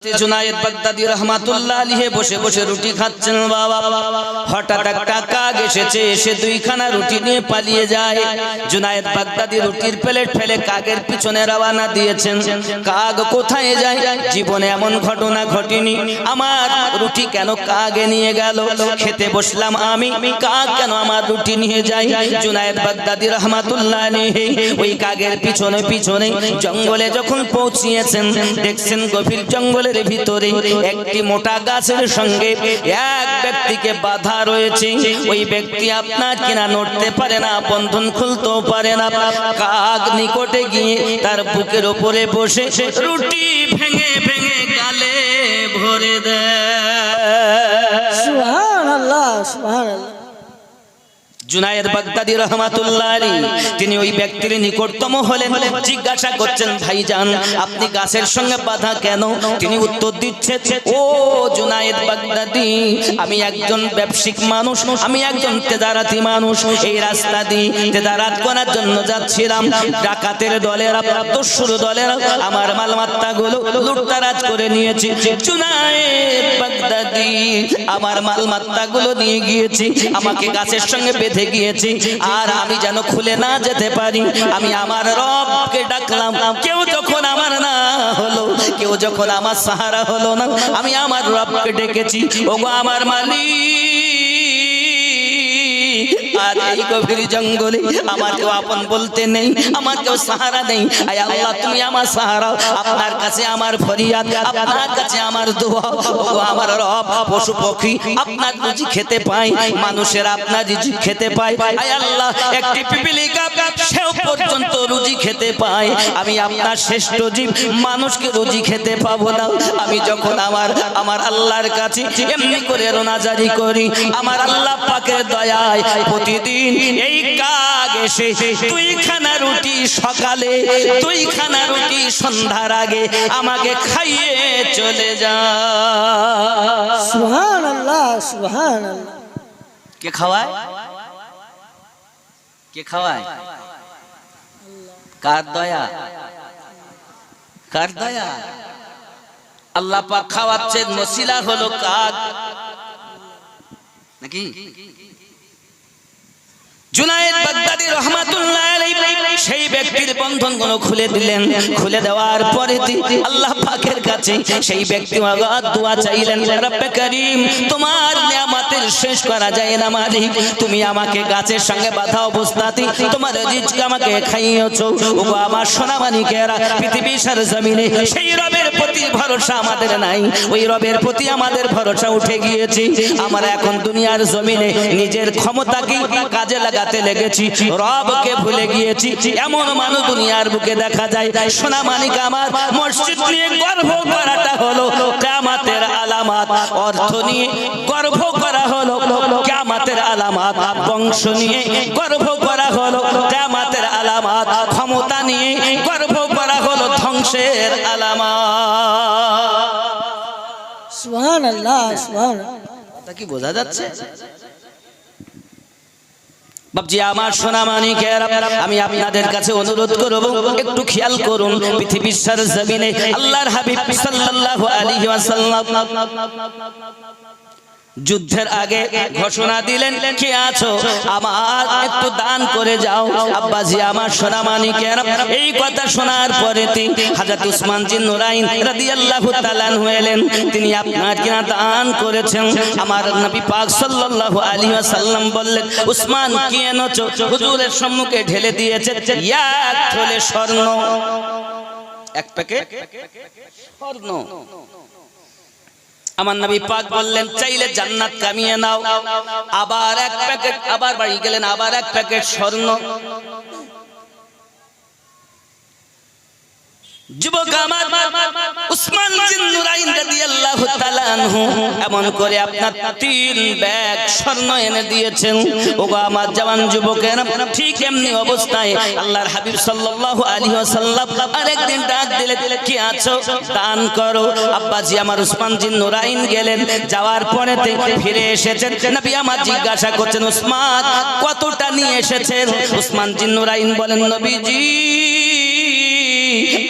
जुनायद বাগদাদি রহমাতুল্লাহ আলাইহি বসে বসে রুটি খাচ্ছেন বাবা। হঠাৎ একটা কাক এসেছে, এসে দুইখানা রুটি নিয়ে পালিয়ে যায়। जुनायद বাগদাদি রুটির প্লেট ফেলে কাকের পিছনে রওনা দিয়েছেন। কাক কোথায় যায়? জীবনে এমন ঘটনা ঘটেনি। আমার রুটি কেন কাকে নিয়ে গেল? খেতে বসলাম আমি, কাক কেন আমার রুটি নিয়ে যায়? जुनायद বাগদাদি রহমাতুল্লাহ আলাইহি ওই কাকের পিছনে পিছনে জঙ্গলে যখন পৌঁছিয়েছেন, দেখছেন গভীর জঙ্গলে ভিতরে একটি মোটা গাছের সঙ্গে এক ব্যক্তিকে বাধা রয়েছে। ওই ব্যক্তি আপনার কিনা নড়তে পারে না, বন্ধন খুলতেও পারে না। কাক নিকটে গিয়ে তার বুকের উপরে বসে রুটি ভেঙে ভেঙে গালে ভরে দেয়। সুবহানাল্লাহ, সুবহানাল্লাহ। जुनायद বাগদাদি রহমাতুল্লাহ আলাইহি তিনি ওই ব্যক্তির নিকটতম হলেন। জিজ্ঞাসা করছেন, ভাইজান আপনি গাছের সঙ্গে বাধা কেন? তিনি উত্তর দিচ্ছেন, ও जुनायद বাগদাদি, আমি একজন ব্যবসায়িক মানুষ, আমি একজন তেজারাতি মানুষ। এই রাস্তা দিয়ে তেজারাত করার জন্য যাচ্ছিলাম। ডাকাতের দলেরা, দস্যুর দলেরা আমার মালমাত্তাগুলো লুটতারাজ করে নিয়েছে। जुनायद বাগদাদি আমার মালমাত্তাগুলো নিয়ে গিয়েছে, আমাকে গাছের সঙ্গে বেঁধে গিয়েছি, আর আমি যেন খুলে না যেতে পারি। আমি আমার রবকে ডাকলাম, কেউ যখন আমার না হলো, কেউ যখন আমার সাহারা হলো না, আমি আমার রবকে ডেকেছি, ওগো আমার মালিক, আর এই গভীর জঙ্গলে আমার কেউ আপন বলতে নেই, আমার কেউ সাহারা নেই। আয় আল্লাহ, তুমি আমার সাহারা। আপনার কাছে আমার ফরিয়াদ, আপনার কাছে আমার দোয়া। ওগো আমার রব, পশু পক্ষী আপনার রুজি খেতে পায়, মানুষের আপনার রিজিক খেতে পায়। আয় আল্লাহ, একটি পিপিলিকা সেও পর্যন্ত রুজি খেতে পায়, আমি আপনার শ্রেষ্ঠ জীব মানুষকে রুজি খেতে পাবো না। আমি যখন আমার আল্লাহর কাছে এমনি করে রোনাজারি করি, আমার আল্লাহ পাকের দয়ায় প্রতিদিন এই কাক এসে দুইখানা রুটি সকালে, দুইখানা রুটি সন্ধ্যার আগে আমাকে খাইয়ে চলে যায়। সুবহানাল্লাহ, সুবহানাল্লাহ। কে খাওয়ায়? কে খাওয়ায়? কার দয়া? কার দয়া? আল্লাহ পাক খাওয়াচ্ছেন, মসিলা হলো কাক নাকি? जुनायद বাগদাদি রহমাতুল্লাহ আলাইহি সেই ব্যক্তির বন্ধনগুলো খুলে দিলেন। খুলে দেওয়ার পরে আল্লাহ পাকের কাছে সেই ব্যক্তি দোয়া চাইলেন, রব্বে করিম, তোমার নিয়ামতের শেষ করা যায় না মালিক, তুমি আমাকে গাছের সঙ্গে বাঁধা অবস্থাতে তোমার রিজিক আমাকে খাইয়েছো। ওগো আমার সোনা মানিকেরা, পৃথিবীর জমিনে সেই রবের প্রতি ভরসা আমাদের নাই, ওই রবের প্রতি আমাদের ভরসা উঠে গিয়েছে। আমরা এখন দুনিয়ার জমিনে নিজের ক্ষমতাকে কাজে লাগাতে লেগেছি, রবকে ভুলে গিয়েছি। এমন মানুষ দুনিয়ার বুকে দেখা যায়। সোনা মানিক আমার, মসজিদ নিয়ে গর্ব করাটা হলো কিয়ামতের আলামত, অর্থ নিয়ে গর্ব করা হলো কিয়ামতের আলামত, বংশ নিয়ে গর্ব করা হলো কিয়ামতের আলামত, ক্ষমতা নিয়ে গর্ব করা হলো ধ্বংসের আলামত। সুবহানাল্লাহ, সুবহানাল্লাহ। এটা কি বোঝা যাচ্ছে? বাবজি আমার সোনা মানিকেরা, আমি আপনাদের কাছে অনুরোধ করব, একটু খেয়াল করুন। পৃথিবীর জমিনে আল্লাহর হাবিব সাল্লাল্লাহু আলাইহি ওয়াসাল্লাম যুদ্ধের আগে ঘোষণা দিলেন, কে আছো আমার একটু দান করে যাও। আব্বাজি আমার সোনা মানিকেরা, এই কথা শোনার পরে হযরত উসমান জিন নুরাইন রাদিয়াল্লাহু তাআলা আনহু এলেন। তিনি আপনার কিনা দান করেছেন। আমার নবী পাক সাল্লাল্লাহু আলাইহি ওয়াসাল্লাম বললেন, উসমান কি এনেছো? হুজুরের সম্মুখে ঢেলে দিয়েছে এক থলে স্বর্ণ, এক প্যাকেট স্বর্ণ। আমার নবী পাক বললেন, চাইলে জান্নাত কামিয়ে নাও। আবার এক প্যাকেট, আবার বাড়ি গেলেন, আবার এক প্যাকেট স্বর্ণ। যুবক আমার, উসমান জিন নুরাইন রাদিয়াল্লাহু তাআলা আনহু এমন করে আপনার 3 ব্যাগ স্বর্ণ এনে দিয়েছেন। ওগো আমার জওয়ান যুবকেরা, ঠিক এমনি অবস্থায় আল্লাহর হাবিব সাল্লাল্লাহু আলাইহি ওয়াসাল্লাম আরেকদিন ডাক দিলেন, কি আছো দান করো। আব্বাজি আমার উসমান জিন নুরাইন গেলেন, যাওয়ার পরে ফিরে এসেছেন। নবী আমার জিজ্ঞাসা করছেন, উসমান কতটা নিয়ে এসেছেন? উসমান জিন নুরাইন বলেন, নবীজি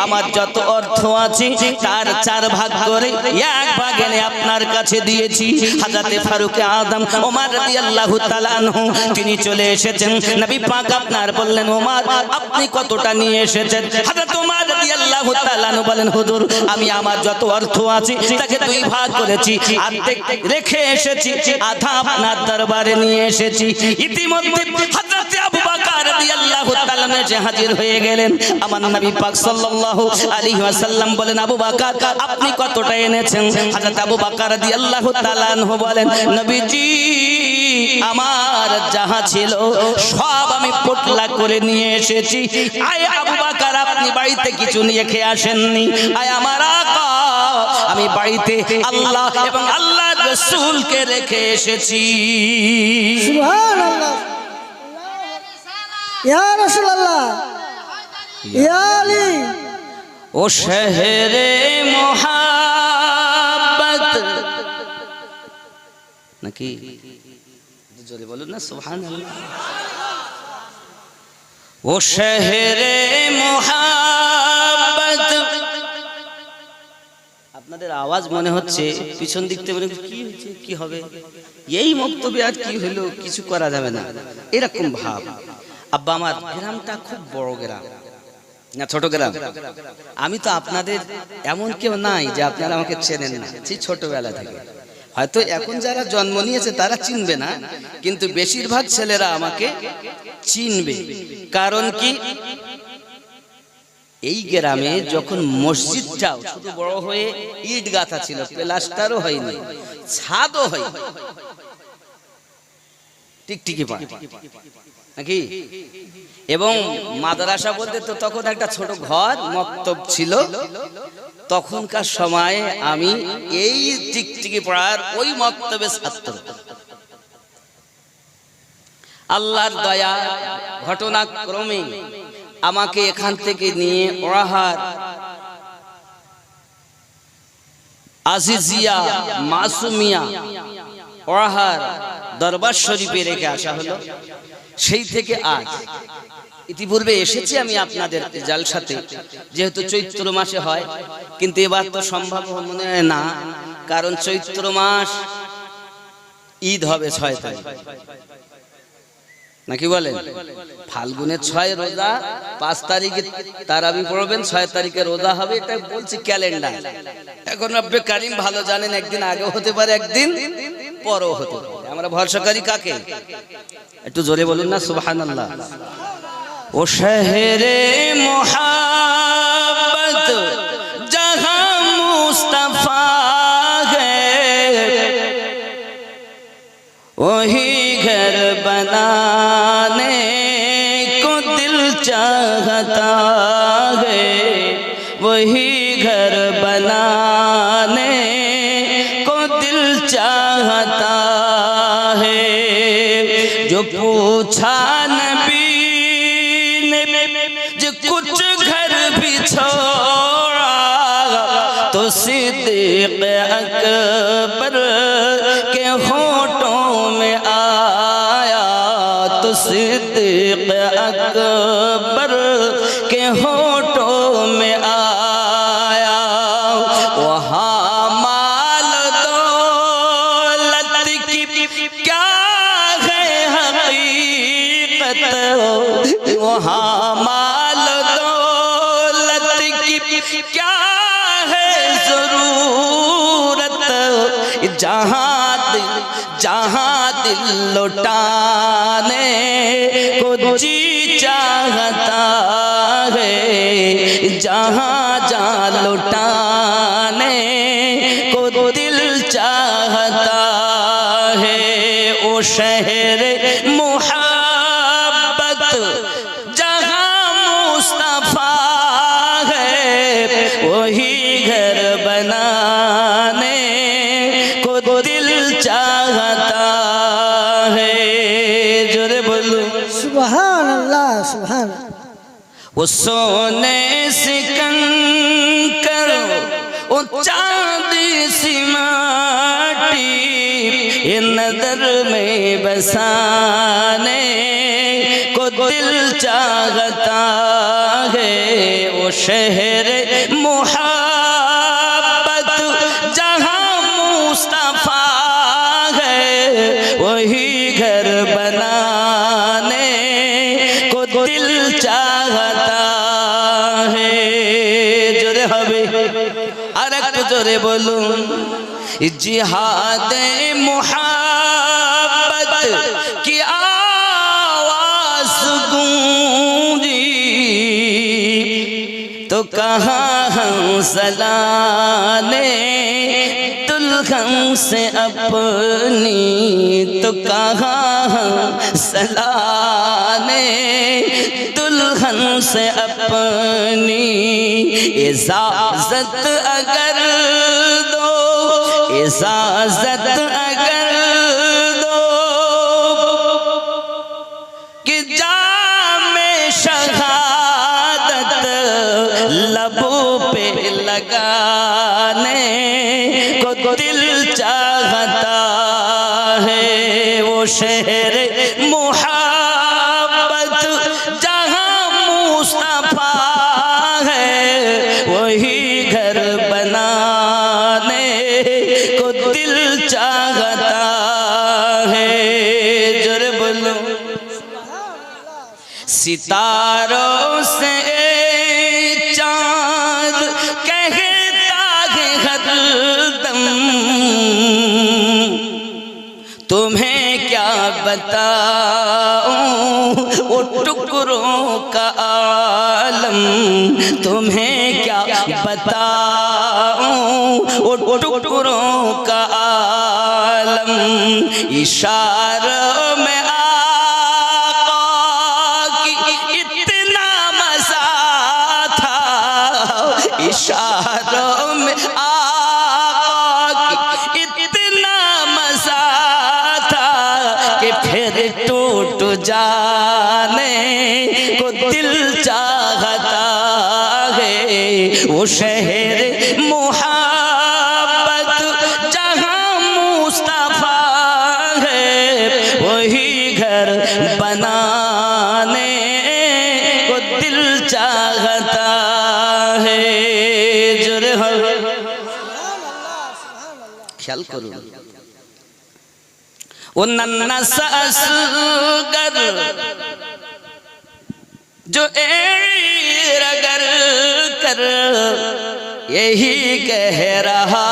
আমার যত অর্থ আছে তার 4 ভাগ করে 1 ভাগ এনে আপনার কাছে দিয়েছি। হযরতে ফারুক আযম ওমর রাদিয়াল্লাহু তাআলা আনহু তিনি চলে এসেছেন। নবী পাক আপনার বললেন, ওমর আপনি কতটা নিয়ে এসেছেন? হযরত ওমর রাদিয়াল্লাহু তাআলা আনহু বলেন, হুজুর আমি আমার যত অর্থ আছে তাকে 2 ভাগ করেছি, অর্ধেক রেখে এসেছি, আধা আপনার দরবারে নিয়ে এসেছি। ইতিমধ্যে হযরত আবু বকর রাদিয়াল্লাহু তাআলা এসে হাজির হয়ে গেলেন। আমার নবী পাক সাল্লাল্লাহু আলাইহি ওয়াসাল্লাম বলেন, আবু বকর আপনি কতটা এনেছেন? হযরত আবু বকর রাদিয়াল্লাহু তাআলা আনহু বলেন, নবীজি আমার যাহা ছিল সব আমি পোটলা করে নিয়ে এসেছি। আয় আবু বকর আপনি বাড়িতে কিছু নিয়ে খেয়ে আসেননি? আয় আমার আকা আমি বাড়িতে আল্লাহ এবং আল্লাহর রাসূলকে রেখে এসেছি। সুবহানাল্লাহ। ইয়া রাসূলুল্লাহ, ইয়া আলী। ও শহরে মোহাব্বত নাকি জোরে বলুন না সুবহানাল্লাহ। ও শহরে মোহাব্বত। আপনাদের আওয়াজ মনে হচ্ছে পিছন দিক থেকে কি হচ্ছে, কি হবে, এই বক্তব্য আর কি হলো, কিছু করা যাবে না, এরকম ভাব। আব্বা আমার গ্রামটা খুব বড় গ্রাম না ছোট গ্রাম? আমি তো আপনাদের এমন কেউ নাই যে আপনারা আমাকে চেনেন না, সেই ছোটবেলা থেকে। হয়তো এখন যারা জন্ম নিয়েছে তারা চিনবে না, কিন্তু বেশিরভাগ ছেলেরা আমাকে চিনবে। কারণ কি, এই গ্রামে যখন মসজিদটাও শুধু বড় হয়ে ইট গাঁথা ছিল, প্লাস্টারও হয়নি, ছাদও হয়নি, টিকটিকি পাড়া নাকি, এবং মাদ্রাসা বলতে তো তখন একটা ছোট ঘর মক্তব ছিল। তখনকার সময়ে আমি এই টিকটিকি পাড়ার ওই মক্তবে ছাত্র। আল্লাহর দয়া ঘটনাক্রমে আমাকে এখান থেকে নিয়ে ওরাহার আজিজিয়া মাসুমিয়া ওরাহার দরবার শরীফে রেখে আসা হলো। সেই থেকে আজ ইতিপূর্বে এসেছি আমি আপনাদের জালসাতে, যেহেতু চৈত্র মাসে হয়, কিন্তু এবার তো সম্ভব মনে হয় না, কারণ চৈত্র মাস ঈদ হবে 6 তারিখ নাকি বলেন? ফাল্গুনের 6 রোজা, 5 তারিখে তারাবি পড়বেন, 6 তারিখে রোজা হবে, এটা বলছি ক্যালেন্ডার। এখন রব্বে কারিম ভালো জানেন, একদিন আগে হতে পারে, একদিন পরও হতে পারে। আমরা ভরসাকারী কাকে? একটু জোরে বলুন না সুবহানাল্লাহ। ও শহরে মোহাব্বত জহাं মুস্তাফা है, वही घर बनाने को दिल चाहता है, वही घर बनाने को दिल चाहता है। जो पूछा नबी ने जो कुछ घर भी छोड़ा, तो सिद्दीक़ अकबर के होठों में आया, तो सिद्दीक़ अकबर के होठों में आया। वहाँ माल दौलत की क्या है हकीकत, वहाँ माल दौलत की क्या है जरूरत, जहाँ दिल लुटाने को जी चाहता है, जहाँ जान लुटाने को दिल चाहता है। ओ शहर मोहब्बत जहाँ मुस्तफा है, वही घर बनाने को दिल चाहता है। जोरे बोलो सुबहानल्लाह, सुबहानल्लाह। वो सोने से कंकर, वो चांदी सी माटी, ये नजर में बसाने को दिल चाहता है, वो शहर मोहब्बत जहाँ मुस्तफा है वही घर बनाने को दिल चाहता है। जोरे হবে আর একটু জোরে বলুন जिहाद मोहब्बत की आवाज गूंजी तो कहाँ हंसला ने दुल्हन से अपनी तो कहाँ हंसला ने दुल्हन से अपनी इजाजत अगर दो इजाजत अगर दो कि जामे शहादत लबों पे लगाने को दिल चाहता है। वो शहर मोहब्बत जहाँ मुस्तफा है वही घर बनाने को दिल चाहता है। जोरे बोलो सितारों से चांद कहता है हरदम तुम्हें क्या बताऊं वो टुकड़ों का आलम तुम्हें क्या बताऊं वो टुकड़ों का आलम इशारों में आका की इतना मजा था इशारों में आका की इतना मजा था कि फिर टूट जाने को दिल चाहता है। वो शहर मोहब्बत जहाँ मुस्तफा है वही घर बनाने को दिल चाहता है। जोरे हो ख्याल करो वो नन्ना सा असगर जो रगर कर यही कह रहा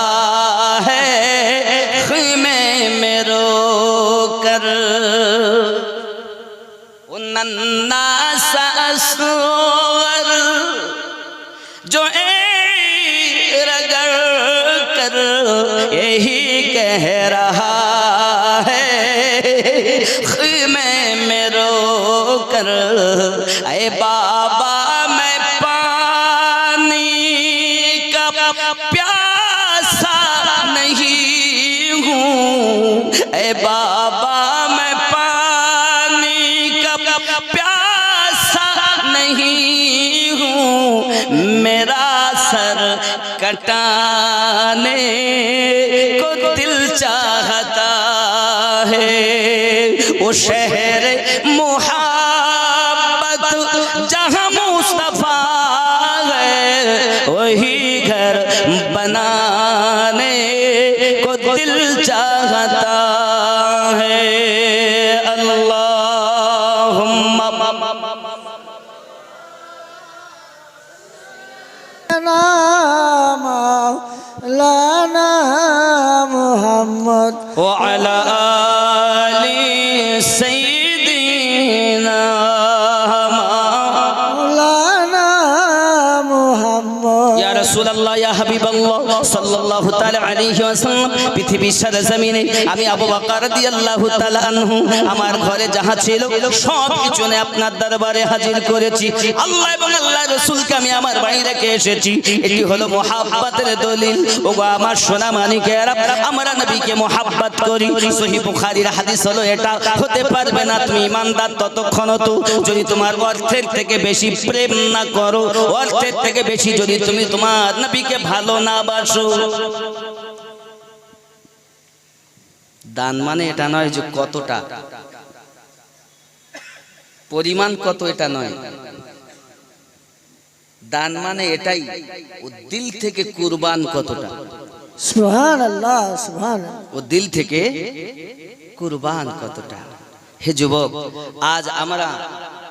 है ख़ीमे में रो कर वो नन्ना सा असगर जो रगर कर यही कह रहा है ख़ीमे में रो कर ऐ बाबा मैं पानी का प्यासा नहीं हूँ ऐ बाबा मैं पानी का प्यासा नहीं हूँ मेरा सर कटाने को दिल चाहता है। वो शहर मोहब्बत जहाँ मुस्तफा है वही घर बनाने को दिल चाहता है। अल्लाहुम्मा लाना मोहम्मद व अला आलि सय्यिदिना लाना मोहम्मद या রাসূলুল্লাহ ইয়া হাবিবাল্লাহ সাল্লাল্লাহু তাআলা আলাইহি ওয়াসাল্লাম পৃথিবীর সরজমিনে আমি আবু বকর রাদিয়াল্লাহু তাআলা আনহু আমার ঘরে যাহা ছিল সব কিছু নিয়ে আপনার দরবারে হাজির করেছি। আল্লাহ এবং আল্লাহর রাসূলকে আমি আমার বাড়ি রেখে এসেছি। এটি হলো মুহাব্বতের দলিল। ওগো আমার সোনা মানিকেরা আমরা নবীকে মুহাব্বত করি। সহিহ বুখারীর হাদিস হলো এটা। হতে পারবে না তুমি ইমানদার ততক্ষণ তো যদি তোমার অর্থের থেকে বেশি প্রেম না করো, অর্থের থেকে বেশি যদি তুমি তোমার নবীকে ভালো না বাসো। দান মানে এটা নয় যে কতটা পরিমাণ কত, এটা নয়। দান মানে এটাই, ও দিল থেকে কুরবান কতটা, সুবহানাল্লাহ সুবহানাল্লাহ। ও দিল থেকে কুরবান কতটা। হে যুবক, আজ আমরা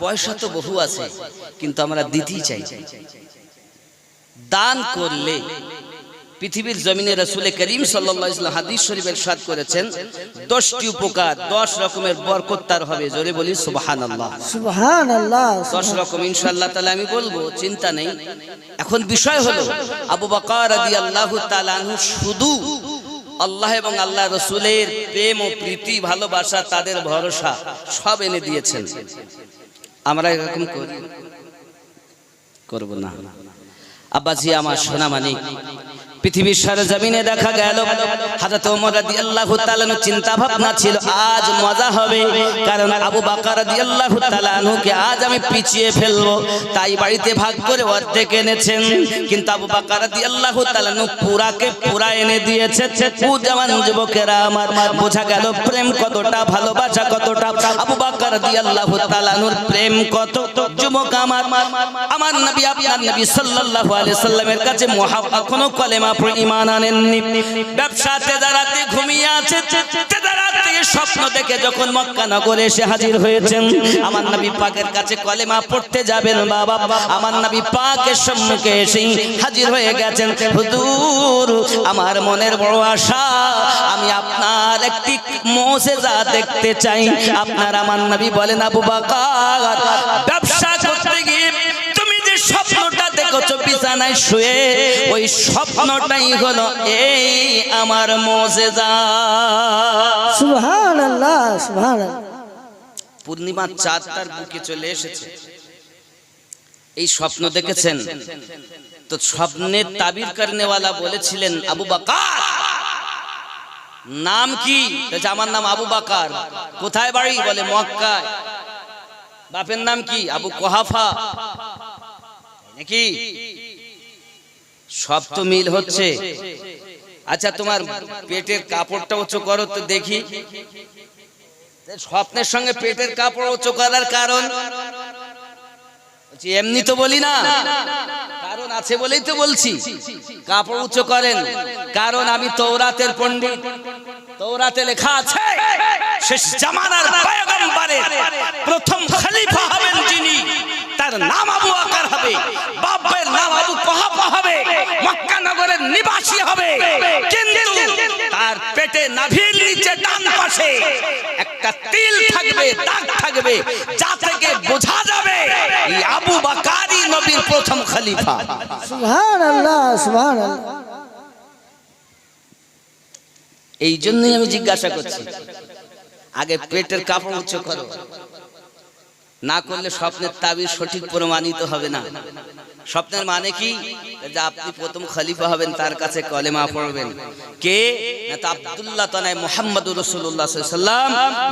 পয়সা তো বহু আছে, কিন্তু আমরা দিতেই চাই। দান করলে পৃথিবীর জমিনে রাসূল করিম সাল্লাল্লাহু আলাইহি ওয়াসাল্লাম হাদিস শরীফে ইরশাদ করেছেন 10টি উপকার, 10 রকমের বরকত তার হবে। জোরে বলি সুবহানাল্লাহ সুবহানাল্লাহ। 10 রকম ইনশাআল্লাহ তাআলা আমি বলবো, চিন্তা নেই। এখন বিষয় হলো আবু বকর রাদিয়াল্লাহু তাআলা আনহু শুধু আল্লাহ এবং আল্লাহ রাসূলের প্রেম ও প্রীতি ভালোবাসা, তাদের ভরসা সব এনে দিয়েছেন। আমরা এরকম করব না। আব্বাজি আমার সোনা মানিক, পৃথিবীর সরজমিনে দেখা গেল হযরত ওমর রাদিয়াল্লাহু তাআলা চিন্তা ভাবনা ছিল আজ মজা হবে, কারণ আবু বকর রাদিয়াল্লাহু তাআলা আনহুকে আজ আমি পিছিয়ে ফেলবো, তাই বাড়িতে ভাগ করে অর্ধেক এনেছেন। কিন্তু আবু বকর রাদিয়াল্লাহু তাআলা পুরাকে পুরা এনে দিয়েছে। ও জওয়ান যুবকেরা আমার, বোঝা গেল প্রেম কতটা, ভালোবাসা কতটা। আবু বকর রাদিয়াল্লাহু তাআলা আনহুর প্রেম কত। যুবক আমার, আমার নবী আপনার নবী সাল্লাল্লাহু আলাইহি সাল্লামের কাছে মুহাব্বত কোনো কলেমা ঈমান আনেননি। ব্যবসাতে দাঁড়াতে ঘুমিয়ে আছে, দাঁড়াতে স্বপ্ন দেখে যখন মক্কা নগরে এসে হাজির হয়েছেন, আমার নবী পাকের কাছে কলেমা পড়তে যাবেন বাবা, আমার নবী পাকের সম্মুখে এসে হাজির হয়ে গেছেন। হুজুর, আমার মনের বড় আশা, আমি আপনার একটি মুজিজা দেখতে চাই। আপনার আমার নবী বলেন, আবু বকর, ব্যবসা করতে গিয়ে তুমি যে স্বপ্নটা দেখছো বিছানায় শুয়ে, ওই স্বপ্নটাই হলো এই আমার মুজিজা। সুবহানাল্লাহ সুবহানাল্লাহ। পূর্ণিমার চাঁদ তার বুকে চলে এসেছে, এই স্বপ্ন দেখেছেন। তো স্বপ্নের তাবির করনেওয়ালা বলেছিলেন, আবু বকর নাম কি? আমার নাম আবু বকর। কোথায় বাড়ি? বলে মক্কায়। বাপের নাম কি? আবু কুহাফা। নাকি সব তো মিল হচ্ছে। আচ্ছা, তোমার পেটের কাপড়টা উঁচু করো তো দেখি। স্বপ্নের সঙ্গে পেটের কাপড় উঁচু করার কারণ এমনি তো বলি না, কারণ আছে বলেই তো বলছি। কাপড় উঁচু করেন কারণ আমি তওরাতের পণ্ডিত। তওরাতে লেখা আছে শেষ জামানার পয়গম্বরের প্রথম খলিফা হবেন যিনি, তার নাম আবু বকর হবে, বাপের নাম আবু কুহাফা হবে, মক্কা নগরের নিবাসী হবে। কিন্তু তার পেটে নাভির নিচে ডান পাশে একটা তিল থাকবে, দাগ থাকবে, যা থেকে বোঝা যাবে এই আবু বকরই নবীর প্রথম খলিফা। সুবহানাল্লাহ সুবহানাল্লাহ। এই জন্যই আমি জিজ্ঞাসা করছি, আগে পেটের কাপড় উঁচু করো, না করলে স্বপ্নের তাবির সঠিক প্রমাণিত হবে না। স্বপ্নের মানে কি? যে আপনি প্রথম খলিফা হবেন, তার কাছে কলেমা পড়বেন। কে? না তো আব্দুল্লাহ তনয় মুহাম্মদুর রাসূলুল্লাহ সাল্লাল্লাহু আলাইহি ওয়াসাল্লাম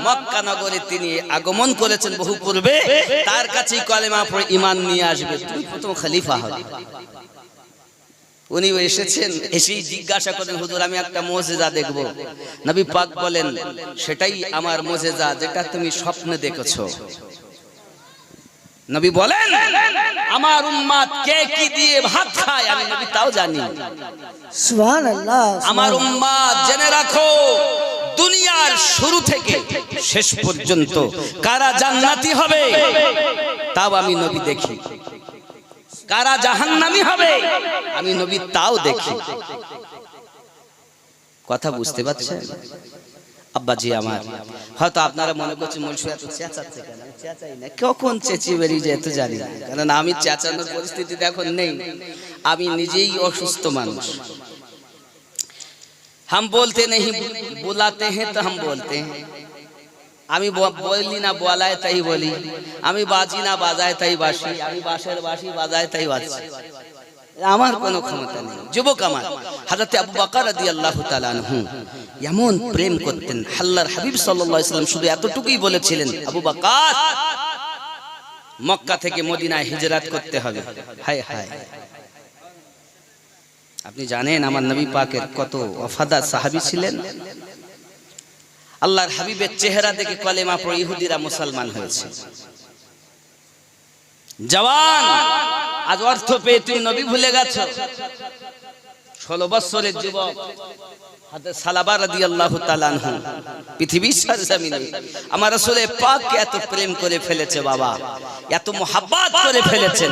মক্কা নগরে তিনি আগমন করেছেন বহু পূর্বে, তার কাছেই কলেমা পড়ে ঈমান নিয়ে আসবে, তুমি প্রথম খলিফা হবে। উনি এসেছেন, এসেই জিজ্ঞাসা করেন, হুজুর আমি একটা মুজিজা দেখব। নবী পাক বলেন, সেটাই আমার মুজিজা যেটা তুমি স্বপ্নে দেখেছো। নবী বলেন, আমার উম্মত কে কি দিয়ে ভাত খায় আমি নবী তাও জানি। সুবহানাল্লাহ। আমার উম্মত জেনে রাখো, দুনিয়ার শুরু থেকে শেষ পর্যন্ত কারা জান্নাতি হবে তাও আমি নবী দেখি, কারা জাহান্নামী হবে আমি নবী তাও দেখি। কথা বুঝতে পারছেন আব্বাজি আমার? হয়তো আপনারা মনে করছেন মুন্সি এত চেঁচাচ্ছে কেন? আমি চেঁচাই না, কখন চেঁচিয়ে বেরিয়ে যায় তো জানি না, কারণ আমি চেঁচানোর পরিস্থিতিতে এখন নেই। আমি নিজেই অসুস্থ মানুষ। हम बोलते नहीं बुलाते हैं तो हम बोलते हैं। আমি বলি না বলায় তাই বলি, আমি বাজি না বাজায় তাই বাসি, আমি বাঁশের বাঁশি বাজায় তাই বাজছি, আমার কোনো ক্ষমতা নেই। যুবক আমার, হযরত আবু বকর রাদিয়াল্লাহু তাআলা আনহু এমন প্রেম করতেন, আল্লাহর হাবিব সাল্লাল্লাহু আলাইহি ওয়াসাল্লাম শুধু এতটুকুই বলেছিলেন, আবু বকর মক্কা থেকে মদিনায় হিজরত করতে হবে। হায় হায়, আপনি জানেন আমার নবী পাকের কত ওয়াফাদার সাহাবী ছিলেন। আল্লাহর হাবিবের চেহারা দেখে কলেমা পড়ে ইহুদিরা মুসলমান হয়েছে। জওয়ান আজ অর্থ পেয়ে তুমি নবী ভুলে গেছো। 16 বছরের যুবক হযরত সালাবা রাদিয়াল্লাহু তাআলা আনহু পৃথিবীর সরজমিনে আমার রাসূল পাককে এত প্রেম করে ফেলেছে বাবা, এত মোহাব্বত করে ফেলেছেন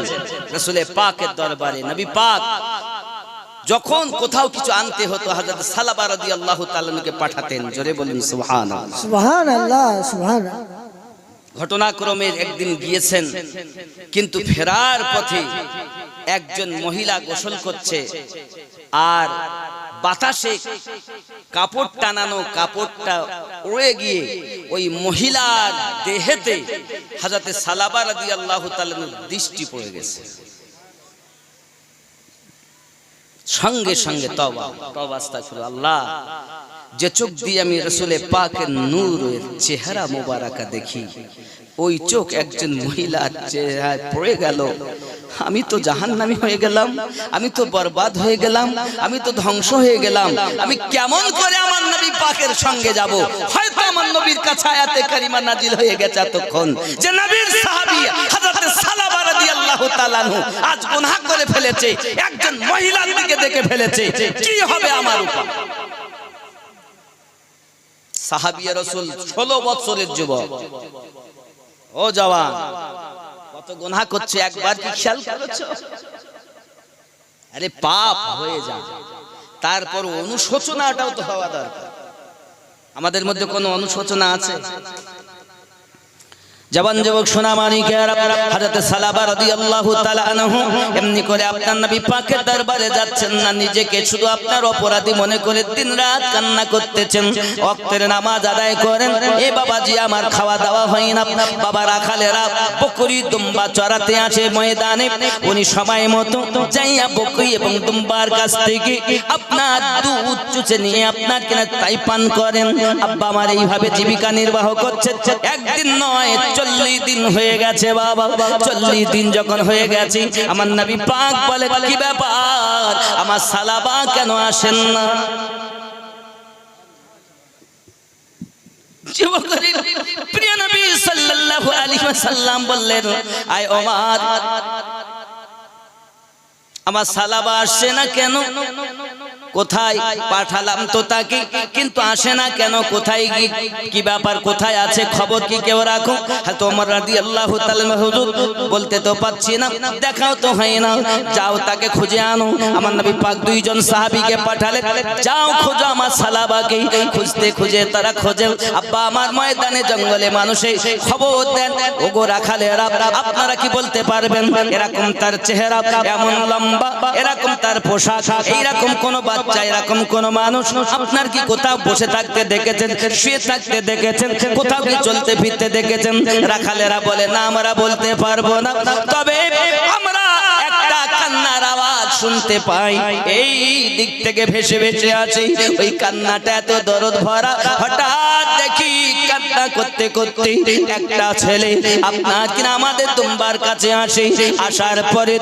রাসূল পাকের দরবারে। নবী পাক যখন কোথাও কিছু আনতে হতো হযরত সালাবা রাদিয়াল্লাহু তাআলা আনহুকে পাঠাতেন। জোরে বলুন সুবহানাল্লাহ। সুবহানাল্লাহ সুবহানাল্লাহ। ঘটনাক্রমে একদিন গিয়েছেন, কিন্তু ফেরার পথে একজন মহিলা গোসল করছে, আর বাতাসে কাপড় টানানো কাপড়টা উড়ে গিয়ে ওই মহিলার দেহেতে হযরত সালাবা রাদিয়াল্লাহু তাআলার দৃষ্টি পড়ে গেছে। সঙ্গে সঙ্গে তওবা তওবা আস্তাগফিরুল্লাহ। আল্লাহ, যে চোখ দিয়ে আমি রাসূলে পাকের নূরের চেহারা মোবারকা দেখি, ওই চোখ একজন মহিলার চেহারায় পড়ে গেল, আমি তো জাহান্নামী হয়ে গেলাম, আমি তো বরবাদ হয়ে গেলাম, আমি তো ধ্বংস হয়ে গেলাম। আমি কেমন করে আমার নবী পাকের সঙ্গে যাব? হয়তো আমার নবীর কাছে আয়াতে কারিমা নাজিল হয়ে গেছে এতক্ষণ যে নবীর সাহাবী হযরত সালাবা রাদিয়াল্লাহু তাআলা আনহু আজ গুনাহ করে ফেলেছে, একজন মহিলার দিকে দেখে ফেলেছে, কি হবে আমার উপর? সাহাবী রাসূল 16 বছরের যুবক, ও জওয়ান, কত গুনাহ করছে, একবার কি খেয়াল করেছো? আরে পাপ হয়ে যায়, তারপর অনুশোচনাটাও তো হওয়া দরকার। আমাদের মধ্যে কোনো অনুশোচনা আছে? জওয়ান যুবক সোনা মানিকেরা, হযরত সালাবা রাদিয়াল্লাহু তাআলা আনহু এমনি করে আপনার নবী পাকের দরবারে যাচ্ছেন না, নিজেকে শুধু আপনার অপরাধী মনে করে দিনরাত কান্না করতেছেন। ওয়াক্তের নামাজ আদায় করেন, এ বাবাজি আমার খাওয়া দাওয়া হয় না। বাবা রাখালেরা বকরি দুম্বা চড়াতে আসে ময়দানে, উনি সময় মতো যাইয়া বকরি এবং দুম্বার কাছ থেকে আপনার দুধ চুষে নিয়ে আপনার কিনা তাই পান করেন। আব্বা আমার এইভাবে জীবিকা নির্বাহ করছে, একদিন নয় 40 দিন হয়ে গেছে বাবা। 40 দিন যখন হয়ে গেছে, আমার নবী পাক বলে, কি ব্যাপার, আমার সালাবা কেন আসেন না? প্রিয় নবী সাল্লাল্লাহু আলাইহি ওয়াসাল্লাম বললেন, আয় ওমর, আমার সালাবা আসছে না কেন? কোথায় পাঠালাম তো তাকে, কিন্তু আসে না কেন? কোথায় কি ব্যাপার, কোথায় আছে, খবর কি কেউ রাখো? হযরত ওমর রাদিয়াল্লাহু তাআলা, হুজুর বলতে তো পাচ্ছি না, দেখাও তো হয় না, যাও তাকে খুঁজে আনো। আমার নবী পাক 2 জন সাহাবীকে পাঠালেন, যাও খোঁজো আমার সালাবাকে। খুঁজতে খুঁজে তারা খোঁজে, আব্বা আমার ময়দানে জঙ্গলে মানুষে খবর দেন, ওগো রাখালেরা, আপনারা কি বলতে পারবেন এরকম তার চেহারা, এমন লম্বা, এরকম তার পোশাক, এইরকম কোন বাচ্চা, এরকম কোন মানুষ আপনার কি কোথাও বসে থাকতে দেখেছেন, শুয়ে থাকতে দেখেছেন, কোথাও কি চলতে ফিরতে দেখেছেন? রাখালেরা বলে, না আমরা বলতে পারবো না, তবে আমরা একটা কান্নার আওয়াজ শুনতে পাই, এই দিক থেকে ভেসে ভেসে আছে। ওই কান্নাটা এত দরদ ভরা, হঠাৎ দেখি কান্না করতে করতে একটা ছেলে আপনার কিনা আমাদের দুম্বার কাছে আসে, আসার পরে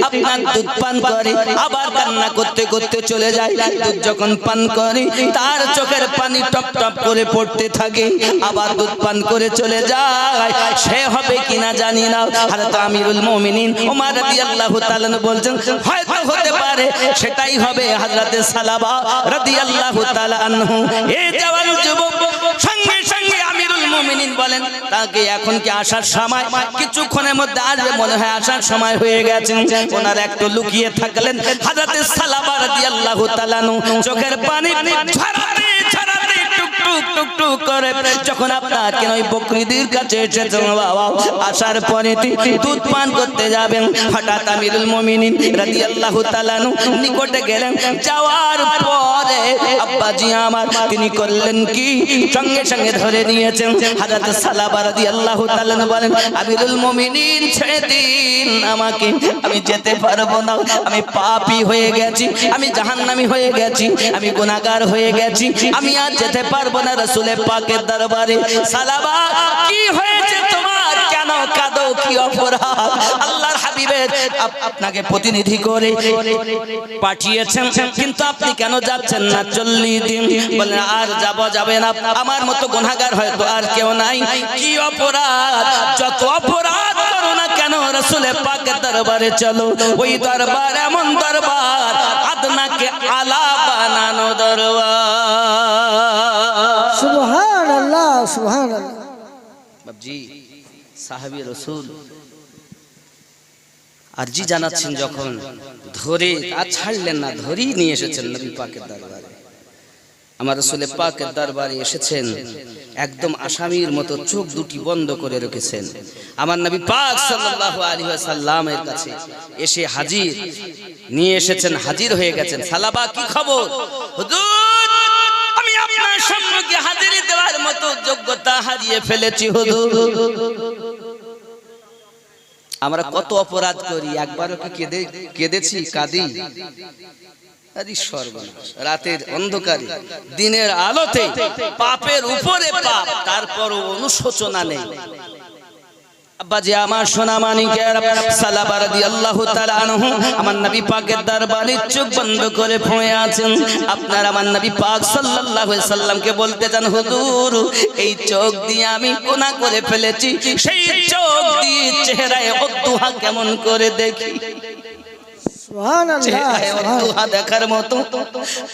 আপনার দুধ পান করে, আবার কান্না করতে করতে চলে যায়। দুধ যখন পান করে তার চোখের পানি টপ টপ করে পড়তে থাকে, আবার দুধ পান করে চলে যায়। সে হবে কিনা জানি না। হযরত আমিরুল মুমিনিন ওমর রাদিয়াল্লাহু তাআলা বলছেন, হয়তো হতে পারে সেটাই হবে হযরত সালাবা রাদিয়াল্লাহু তাআলা আনহু। এই জওয়ান যুবক সঙ্গে সঙ্গে আমিরুল মুমিনিন বলেন, তাকে এখন কি আসার সময়? কিছুক্ষণের মধ্যে আসবে, মনে হয় আসার সময় হয়ে গেছে। ওনারা একটু লুকিয়ে থাকলেন। হযরত সালাবা রাদিয়াল্লাহু তাআলা চোখের পানি ঝরাতে ঝরাতে টুক টুক টুক করে যখন আপনার কেন ওই বকরিদের কাছে এসেছেন বাবা, আসার পরে দুধ পান করতে যাবেন, হঠাৎ আমিরুল মুমিনিন রাদিয়াল্লাহু তাআলা নিকটে গেলেন। যাওয়ার পরে আব্বাজি আমার তিনি করলেন কি, সঙ্গে সঙ্গে ধরে নিয়েছেন হযরত সালাবা রাদিয়াল্লাহু তাআলা বলেন, আমিরুল মুমিনিন ছেড়ে দিন আমাকে, আমি যেতে পারবো না, আমি পাপী হয়ে গেছি, আমি জাহান্নামী হয়ে গেছি, আমি গুনাহগার হয়ে গেছি, আমি আর যেতে পারবো না রাসূল পাকের দরবারে। সালাবা কি হয়েছে তোমার, কেন কাঁদো, কি অপরাধ? আল্লাহর হাবিবের আপনাকে প্রতিনিধি করে পাঠিয়েছেন, কিন্তু আপনি কেন যাচ্ছেন না? 40 দিন বলেন, আর যাবে না, আমার মতো গুনাহগার হয়তো আর কেউ নাই। কি অপরাধ? যত অপরাধ করো না কেন রাসূলের পাকের দরবারে চলো। ওই দরবার এমন দরবার, আদনাকে আলা বানানো দরবার। সুবহানাল্লাহ সুবহানাল্লাহ। বাবজি সাহাবী রাসূল আরজি জানাচ্ছেন যখন, ধরে আর ছাড়লেন না, ধরেই নিয়ে এসেছেন নবী পাকের দরবারে। আমার রাসূলের পাকের দরবারে এসেছেন, একদম আসামির মতো চোখ দুটি বন্ধ করে রেখেছেন। আমার নবী পাক সাল্লাল্লাহু আলাইহি ওয়াসাল্লামের কাছে এসে হাজির, নিয়ে এসেছেন, হাজির হয়ে গেছেন। সালাবা কি খবর? হুজুর, আমি আপনার সম্মুখে হাজিরি দেওয়ার মতো যোগ্যতা হারিয়ে ফেলেছি হুজুর। আমরা কত অপরাধ করি, একবারও কি কেঁদেছি, কাঁদি? আরে সর্বনাশ, রাতের অন্ধকারে দিনের আলোতে পাপের উপরে পাপ, তারপরও অনুশোচনা নেই। আব্বাজি আমার সোনা মানিকের, সালাবা রাদিয়াল্লাহু তাআলা আনহু আমার নবী পাকের দরবারে চোখ বন্ধ করে পড়ে আছেন। আপনার আমার নবী পাক সাল্লাল্লাহু আলাইহি সাল্লামকে বলতে চান, হুজুর এই চোখ দিয়ে আমি গুনাহ করে ফেলেছি, সেই চোখ দিয়ে চেহারায় অদ্দুহা কেমন করে দেখি। সুবহানাল্লাহ। দেখার মতো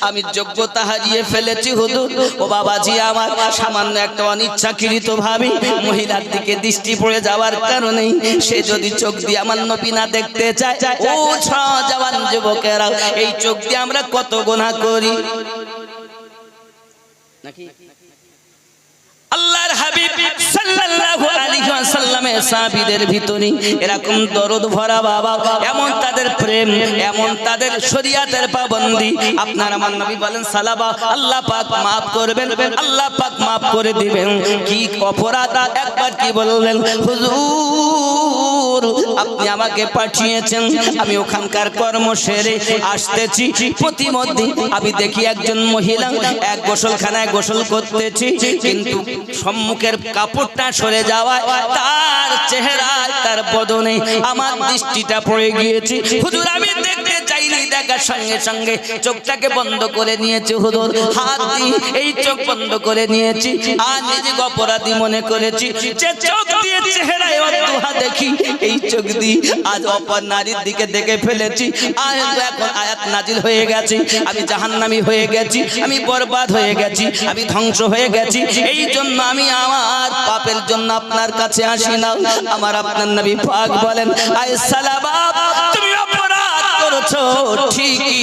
আমি যোগ্যতা হারিয়ে ফেলেছি হুজুর। ও বাবাজি আমার, সামান্য একটা অনিচ্ছাকৃত ভাবে মহিলার দিকে দৃষ্টি পড়ে যাওয়ার কারণে সে যদি চোখ দিয়ে আমার নবী না দেখতে চায়, ও জওয়ান যুবকেরা, এই চোখ দিয়ে আমরা কত গুনাহ করি নাকি? আল্লাহর হাবিব সাল্লাল্লাহু আলাইহি ওয়াসাল্লামের সাহাবীদের ভিতরে এরকম দরদ ভরা বাবা, এমন তাদের প্রেম, এমন তাদের শরীয়তের পাবন্দি। আপনার আমার নবী বলেন, সালাবা আল্লাহ পাক maaf করবেন, আল্লাহ পাক maaf করে দিবেন। কি অপরাধ? একবার কি বললেন, হুজুর আপনি আমাকে পাঠিয়েছেন, আমি ওখানকার কর্ম সেরে আসতেছি, প্রতিমধ্যে আমি দেখি একজন মহিলা এক গোসলখানায় গোসল করতেছি, কিন্তু সম্মুখের কাপড়টা সরে যাওয়ায় তার চেহারায়, তার বদনে আমার দৃষ্টিটা পড়ে গিয়েছে। হুজুর আমি দেখতে চাইনি, দেখার সঙ্গে সঙ্গে চোখটাকে বন্ধ করে নিয়েছি হুজুর, হাত দিয়ে এই চোখ বন্ধ করে নিয়েছি, আর নিজেকে অপরাধী মনে করেছি। যে চোখ দিয়ে চেহারায় অদ্দুহা দেখি, এই চোখ দিয়ে আজ অপর নারীর দিকে দেখে ফেলেছি। আর এখন আয়াত নাজিল হয়ে গেছে, আমি জাহান্নামী হয়ে গেছি, আমি বরবাদ হয়ে গেছি, আমি ধ্বংস হয়ে গেছি। এই জন্য আমি আমার পাপের জন্য আপনার কাছে আসি না। আমার আপনার নবী পাক বলেন, আয় সালাবা তুমি অপরাধ করেছো ঠিকই,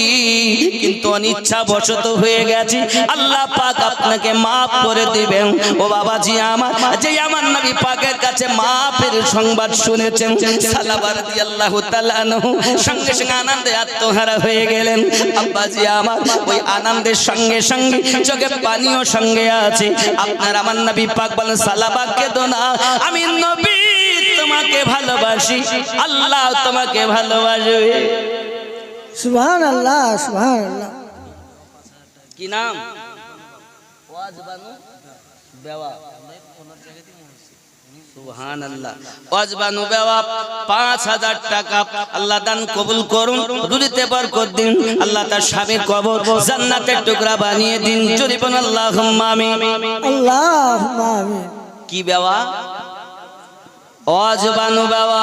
কিন্তু অনিচ্ছা বশত হয়ে গেছে, আল্লাহ পাক আপনাকে maaf করে দিবেন। ও বাবাজি আমার, যে আমার নবী পাকের কাছে মাফের সংবাদ শুনেছেন, সালাবা রাদিয়াল্লাহু তাআলা আনহু সঙ্গে সঙ্গে আনন্দে আত্মহারা হয়ে গেলেন। আব্বাজি আমার, ওই আনন্দের সঙ্গে সঙ্গে চোখে পানিও সঙ্গে আছে। আপনার আমার নবী পাক বলেন, সালাবা কেঁদো না, আমি নবী তোমাকে ভালোবাসি, আল্লাহ তোমাকে ভালোবাসবে। সুবহানাল্লাহ সুবহানাল্লাহ। কি নাম? ওয়াজবানু বেওয়া। সুবহানাল্লাহ। ওয়াজবানু বেওয়া 5000 টাকা আল্লাহ দান কবুল করুন, রুজিতে বরকত দিন, আল্লাহ তার স্বামীর কবর জান্নাতের টুকরা বানিয়ে দিন। জোরে বলুন আল্লাহুম্মা আমিন। আল্লাহুম্মা আমিন। কি বেওয়া? ওয়াজবানু বেওয়া,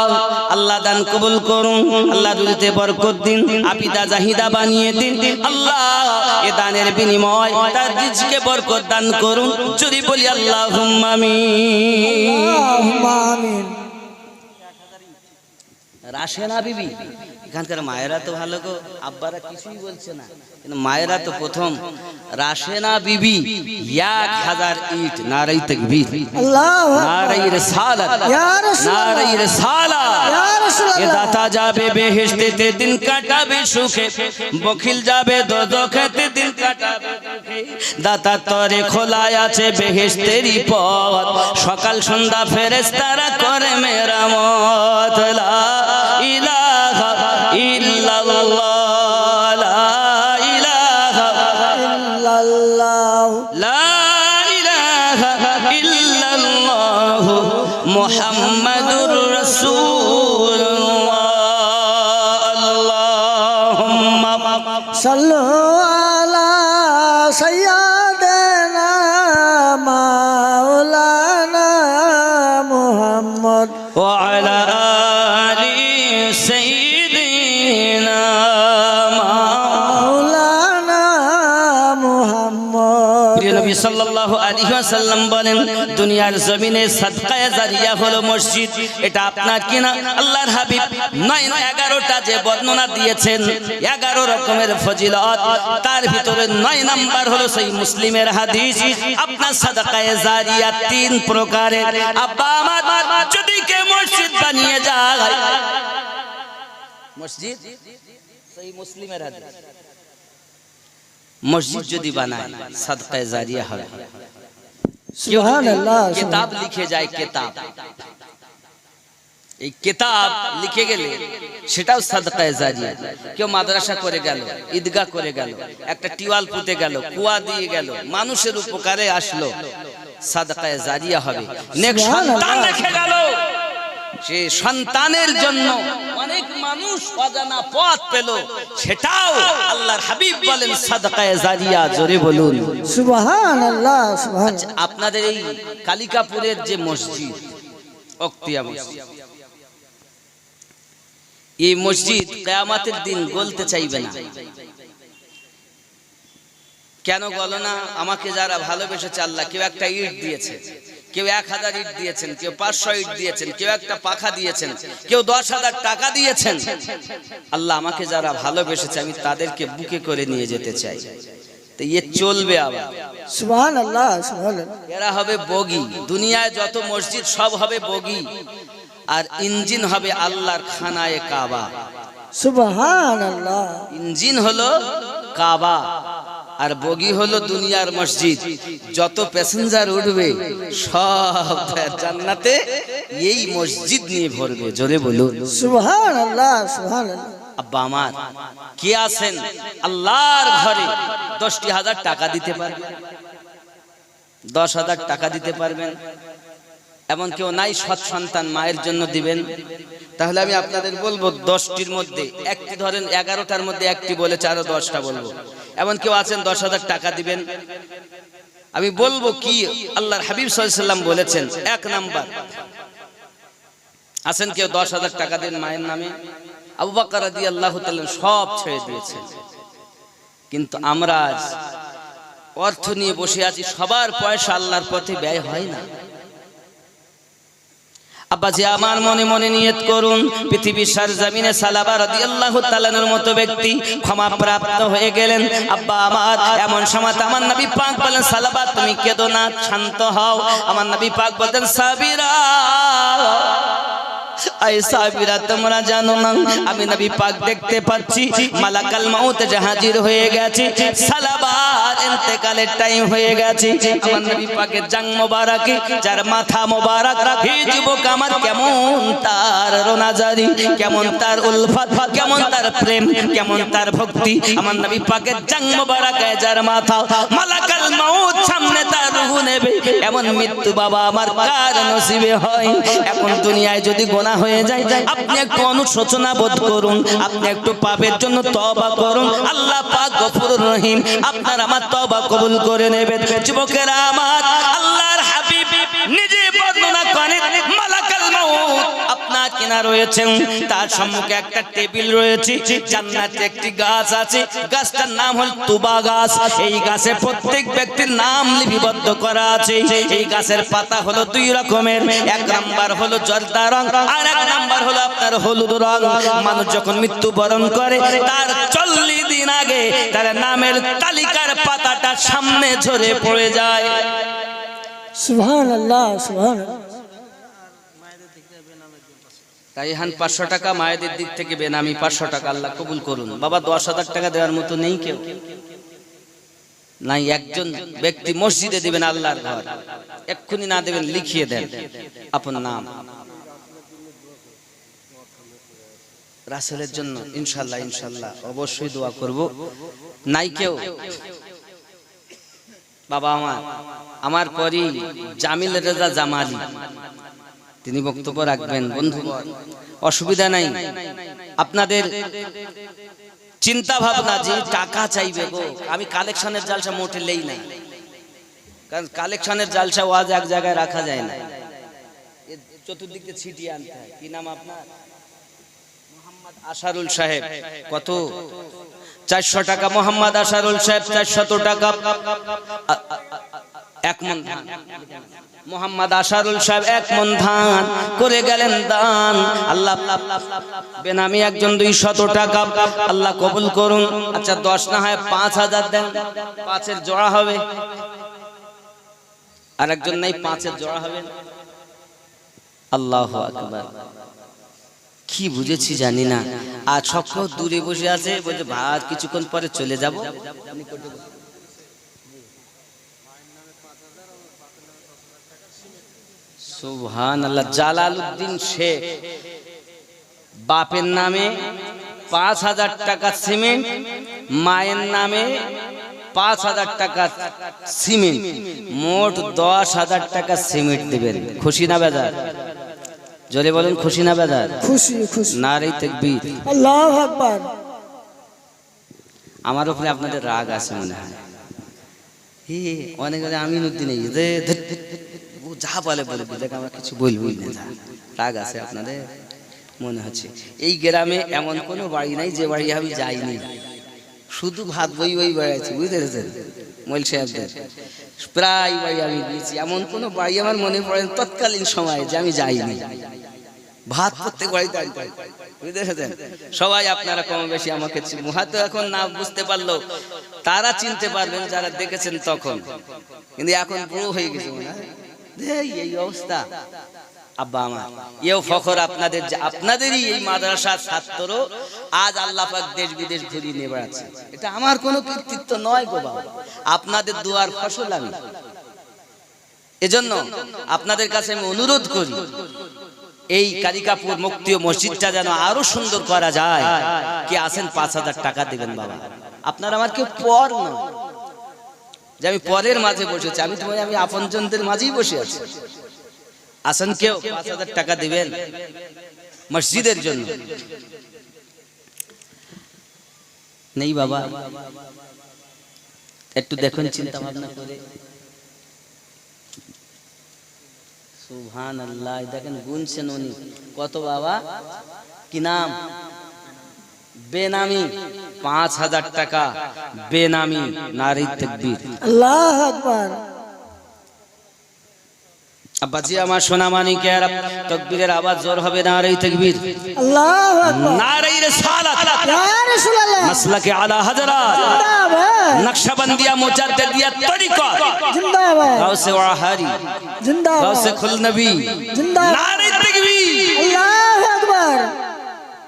আল্লাহ দান কবুল করুন, আল্লাহ রুজিতে বরকত দিন, আপিদা জাহিদা বানিয়ে দিন। আল্লাহ এ দানের বিনিময় তার রিজকে বরকত দান করুন। জোরে বলি আল্লাহুম্মা আমিন। আল্লাহুম্মা আমিন। রাশেনা বিবি, এখানকার মায়েরা তো ভালো গো, আব্বারা কিছুই বলছে না, কিন্তু মায়েরা তো প্রথম। রাশেনা বিবি 1000 ইট, নারায়ে তাকবীর, আল্লাহু আকবার। নারায়ে রিসালাত, ইয়া রাসূলুল্লাহ, নারায়ে রিসালাত। ইয়া রাসূলুল্লাহ। এ দাতা যাবে বেহেশতেতে, দিন কাটাবে সুখে, বখিল যাবে দোজখেতে, দিন কাটাবে দুঃখে। দাতা তরে খোলায় আছে বেহেশতেরই পথ, সকাল সন্ধ্যা ফেরেশতারা করে মেরামত। লা ইলাহা ইল্লাল্লাহ, লা ইলাহা ইল্লাল্লাহ, লা ইলাহা ইল্লাল্লাহ মুহাম্মাদুর রাসূলুল্লাহ। আল্লাহুম্মা সাল্লু আলা সাইয়্যিদিনা মাওলানা মুহাম্মদ ওয়া আলা আলি প্রিয় নবী সাল্লাল্লাহু আলাইহি ওয়াসাল্লাম বলেন দুনিয়ার জমিনে সাদকায়ে জারিয়া হলো মসজিদ। এটা আপনার কিনা আল্লাহর হাবিব 11টা যে বর্ণনা দিয়েছেন 11 রকমের ফজিলত, তার ভিতরে 9 নাম্বার হলো সেই মুসলিমের হাদিস। আপনার সাদকায়ে জারিয়া 3 প্রকারের। আব্বা আমার যদি কে মসজিদ বানিয়ে যায়, মসজিদ সেই মুসলিমের হাদিস, মসজিদ যদি বানায় সাদকায়ে জারিয়া হবে। সুবহানাল্লাহ। কিতাব লিখে যায়, কিতাব, এই কিতাব লিখে গেলে সেটাও সাদকায়ে জারিয়া। কেউ মাদ্রাসা করে গেল, ঈদগাহ করে গেল, একটা টিওয়াল পুঁতে গেল, কুয়া দিয়ে গেল, মানুষের উপকারে আসলো, সাদকায়ে জারিয়া হবে। নেক সন্তান রেখে গেল, সে সন্তানের জন্য অনেক মানুষ অজানা পথ পেল, সেটাও আল্লাহর হাবিব বলেন সাদকায়ে জারিয়া। জোরে বলুন সুবহানাল্লাহ, সুবহানাল্লাহ। আপনাদের এই কালিকাপুরের যে মসজিদ, অক্তিয়া মসজিদ, এই মসজিদ কিয়ামতের দিন গলতে চাইবে না। কেন গলো না? আমাকে যারা ভালোবেসেছে আল্লাহ, কেউ একটা ইট দিয়েছে, কেউ 1000 ইট দিয়েছেন, কেউ 500 ইট দিয়েছেন, কেউ একটা পাখা দিয়েছেন, কেউ 10,000 টাকা দিয়েছেন। আল্লাহ আমাকে যারা ভালোবেসেছে আমি তাদেরকে বুকে করে নিয়ে যেতে চাই। তো এ চলবে আবার। সুবহানাল্লাহ, সুবহানাল্লাহ। এরা হবে বগি। দুনিয়ায় যত মসজিদ সব হবে বগি, আর ইঞ্জিন হবে আল্লাহর খানায়ে কাবা। সুবহানাল্লাহ। ইঞ্জিন হলো কাবা আর বগি হলো দুনিয়ার মসজিদ। যত প্যাসেঞ্জার উঠবে সব জান্নাতে এই মসজিদ নিয়ে ভরবে। জোরে বলুন সুবহানাল্লাহ, সুবহানাল্লাহ। আব্বা আমার কে আছেন আল্লাহর ঘরে 10,000 টাকা দিতে পারবেন, 10,000 টাকা দিতে পারবেন? এমন কেউ নাই সৎ সন্তান মায়ের জন্য দিবেন? তাহলে আমি আপনাদের বলবো 10টির মধ্যে একটি ধরেন, 11টার মধ্যে একটি বলেছে, আরো 10টা বলবো। এমন কেউ আছেন 10,000 টাকা দিবেন? আমি বলবো কি আল্লাহর হাবিব সাল্লাল্লাহু আলাইহি ওয়াসাল্লাম বলেছেন, 1 নাম্বার আছেন কেউ 10,000 টাকা দেন মায়ের নামে? আবু বকর রাদিয়াল্লাহু তাআলা সব ছেড়ে দিয়েছেন, কিন্তু আমরা আজ অর্থ নিয়ে বসে আছি, সবার পয়সা আল্লাহর পথে ব্যয় হয় না। আব্বাজি আমার মনে মনে নিয়ত করুন, পৃথিবীর সরজমিনে সালাবা রাদিয়াল্লাহু তাআলার মতো ব্যক্তি ক্ষমা প্রাপ্ত হয়ে গেলেন। আব্বা আমার এমন সময় আমার নবী পাক বলেন, সালাবা তুমি কেঁদো না, শান্ত হও। আমার নবী পাক বলেন, সাবিরা, আই সাবিরা, তোমরা জানো না আমি নবী পাক দেখতে পাচ্ছি মালাকাল মউত হাজির হয়ে গেছে, সালাবার ইন্তেকালের টাইম হয়ে গেছে। আমার নবী পাকের জাং মোবারকে, যার মাথা মোবারক, হে যুবক আমার, কেমন তার রোনাজারি, কেমন তার উলফত, কেমন তার প্রেম, কেমন তার ভক্তি। আমার নবী পাকের জাং মোবারকে, যার মাথা, মালাকাল মউত সামনে তার রূহ নেবে, এমন মৃত্যু বাবা আমার কার নসিবে হয়? এখন দুনিয়ায় যদি গোনা হয়ে যায়, আপনি একটু অনুশোচনা বোধ করুন, আপনি একটু পাপের জন্য তওবা করুন। আল্লাহ পাক গফুরুর রহিম, আপনার আমার তওবা কবুল করে নেবেন। যুবকেরা আমার, আল্লাহর হাবিব নিজে বর্ণনা করেন, মালাকাল মউত আপনার কিনা রয়েছেন, তার সম্মুখে একটা টেবিল রয়েছে, জান্নাতে একটি গাছ আছে, গাছটার নাম হল তুবা গাছ। এই গাছে প্রত্যেক ব্যক্তির নাম লিপিবদ্ধ করা আছে। এই গাছের পাতা হলো 2 রকমের, 1 নাম্বার হলো জর্দা রং, আর 1 নাম্বার হলো আপনার হলুদ রং। মানুষ যখন মৃত্যুবরণ করে তার 40 দিন আগে তার নামের তালিকার পাতাটা সামনে ঝরে পড়ে যায়। সুবহানাল্লাহ, সুবহানাল্লাহ। তাই হান 500 টাকা মায়েদের দিক থেকে বেনামি 500 টাকা আল্লাহ কবুল করুন। বাবা 10,000 টাকা দেওয়ার মতো নেই কেউ নাই। একজন ব্যক্তি মসজিদে দিবেন, আল্লাহর ঘর, এক্ষুনি না দেবেন লিখিয়ে দেন আপনার নাম রাসূলের জন্য। ইনশাআল্লাহ ইনশাআল্লাহ অবশ্যই দোয়া করব। নাই কেউ? বাবা আমার পরই জামিল রেজা জামালি, তিনি বক্তব্য রাখবেন। বন্ধুগণ, অসুবিধা নাই, আপনাদের চিন্তা ভাবনা যে টাকা চাইবে গো, আমি কালেকশনের জালসা মোটে লেই না, কারণ কালেকশনের জালসা ওয়াজ এক জায়গায় রাখা যায় না, চতুর্দিক থেকে ছিটিয়ে আনতে হয়। কি নাম আপনার? মোহাম্মদ আশারুল সাহেব। কত? 400 টাকা। মোহাম্মদ আশারুল সাহেব 400 টাকা। এক মন ধান। মোহাম্মদ আশারুল সাহেব 1 মন ধান করে গেলেন দান। আল্লাহ বেনামি একজন 200 টাকা আল্লাহ কবুল করুন। আচ্ছা 10 না হয় 5000 দেন, 5-এর জোড়া হবে। আর একজন নাই 5-এর জোড়া হবে। আল্লাহু আকবার। কি বুঝেছি জানি না। আর সকল দূরে বসে আছে, বলছে ভাত কিছুক্ষণ পরে চলে যাব। সুবহানাল্লাহ। জালালউদ্দিন শেখ বাপের নামে 5000 টাকা সিমেন্ট, মায়ের নামে 5000 টাকা সিমেন্ট, মোট 10000 টাকা সিমেন্ট দিবেন। খুশি না বেজার? জোরে বলেন খুশি না বেজার? খুশি খুশি। নারে তাকবীর। আল্লাহু আকবার। আমার উপরে আপনাদের রাগ আছে মনে হয়। অনেকে আমিনুদ্দিন এই যে ও যা বলে বলে দেখ, আমরা কিছু বলবই না। রাগ আছে আপনাদের মনে হচ্ছে। এই গ্রামে এমন কোনো বাড়ি নাই যে বাড়ি আমি যাইনি, শুধু ভাত বই বই বেড়াচ্ছি, বুঝতে পেরেছেন? মইল সাহেবদের প্রায় বাড়ি আমি গিয়েছি, এমন কোনো বাড়ি আমার মনে পড়ে তৎকালীন সময়ে যে আমি যাইনি। ভাত প্রত্যেক বাড়িতে আনতাম, বুঝতে পেরেছেন? সবাই আপনারা কম বেশি আমাকে হয়তো এখন না বুঝতে পারলো, তারা চিনতে পারবেন যারা দেখেছেন তখন, কিন্তু এখন বুড়ো হয়ে গেছে মনে হয়। এই অবস্থা আব্বা আমার, এও ফখর আপনাদের, আপনাদেরই এই মাদ্রাসার ছাত্র আজ আল্লাহ পাক দেশ বিদেশ ঘুরিয়ে নিয়ে বেড়াচ্ছে। এটা আমার কোনো কৃতিত্ব নয় গো বাবা, আপনাদের দুয়ার ফসল আমি। এজন্য আপনাদের কাছে আমি অনুরোধ করি, এই কালিকাপুর মুক্তি মসজিদটা যেন আরো সুন্দর করা যায়। কি আছেন 5000 টাকা দিবেন বাবা। আপনারা আমার কেউ পর না যে আমি পরের মাঝে বসেছি, আমি আপনজনদের মাঝেই বসে আছি। আসেন কেউ 5000 টাকা দিবেন মসজিদের জন্য। নেই বাবা? একটু দেখুন চিন্তা ভাবনা করে। সুবহানাল্লাহ। দেখেন গুনছেন উনি কত বাবা, কি নাম? বেনামি 5000 টাকা বেনামি। নারে তাকবীর। আল্লাহু আকবার। আব্বাজি আমার সোনা মানিকের তাকবীরের আওয়াজ জোর হবে। নারে তাকবীর। আল্লাহু আকবার। নারে রিসালাত। ইয়া রাসূলুল্লাহ। মাসলাকে আলা হযরত জিন্দাবাদ। নকশবন্দিয়া মুজাদ্দিদিয়া তরিকা জিন্দাবাদ। গাউসে ওয়াহারি জিন্দাবাদ। গাউসে খুল নবী। জিন্দাবাদ। নারে তাকবীর। আল্লাহু আকবার।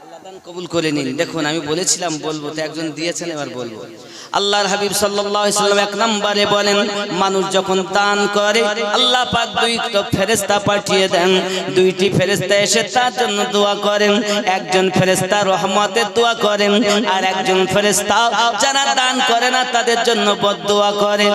আল্লাহ দান কবুল করে নিন। দেখুন আমি বলেছিলাম বলবো, তো একজন দিয়েছেন, এবার বলবো। আল্লাহর হাবিব সাল্লাল্লাহু আলাইহি সাল্লাম 1 নম্বরে বলেন, মানুষ যখন দান করে আল্লাহ পাক 2টি ফেরেশতা পাঠিয়ে দেন। 2টি ফেরেশতা এসে তার জন্য দোয়া করেন। একজন ফেরেশতা রহমতের দোয়া করেন, আর একজন ফেরেশতা যারা দান করে না তাদের জন্য বদদোয়া করে।